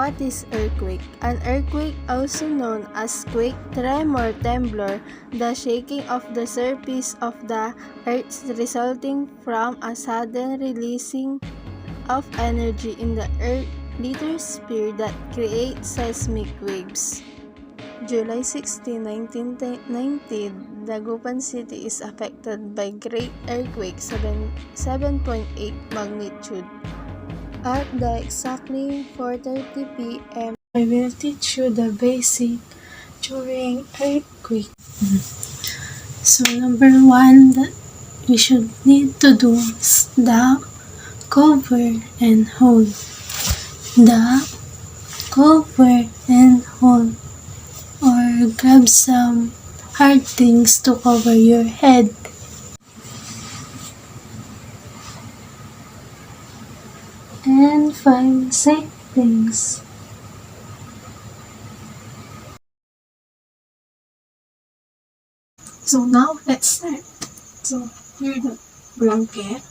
What is earthquake? An earthquake, also known as quake, tremor, temblor, the shaking of the surface of the earth resulting from a sudden releasing of energy in the earth lithosphere that creates seismic waves. July 16, 1990, Dagupan City is affected by great earthquake 7.8 magnitude. At the exactly 4:30 p.m., I will teach you the basic during earthquake. So number one that we should need to do is the cover and hold. The cover and hold, or grab some hard things to cover your head. And find safe things. So now let's start. So here the blanket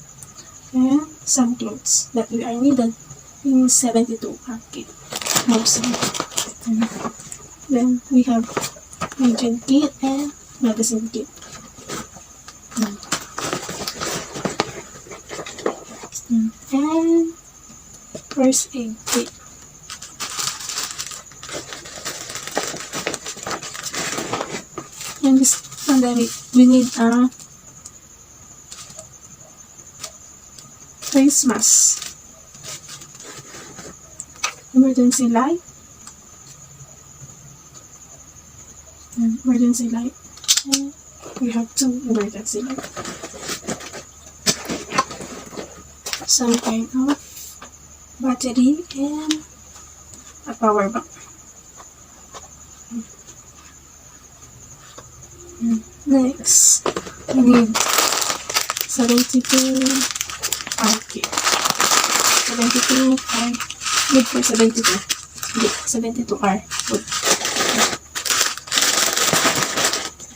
and some clothes that we are needed in 72 packet mostly. Then we have agent kit and medicine kit. And first aid kit. In this pandemic, we need a face mask, emergency light, and we have two emergency light, some kind of battery, and a power bank. Next, we need 72 okay. 72 are good for 72. Hindi, 72 are good.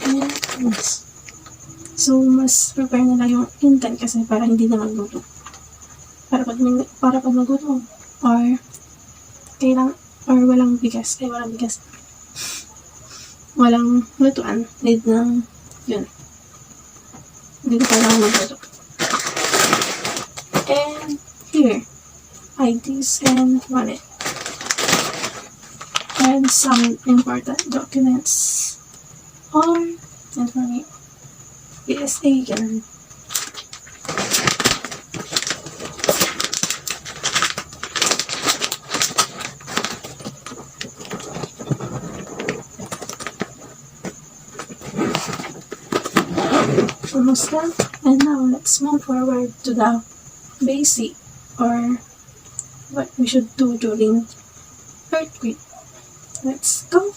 And so, mas prepare nila yung intent kasi para hindi na magluto. Para pag magluto or walang bigas. Walang lutuan. Need ng yun. Hindi ko kailangan magluto. And here, IDs and wallet. And some important documents. Or, and for me, PSA, ganun. Almost done. And now let's move forward to the basic, or what we should do during earthquake. Let's go.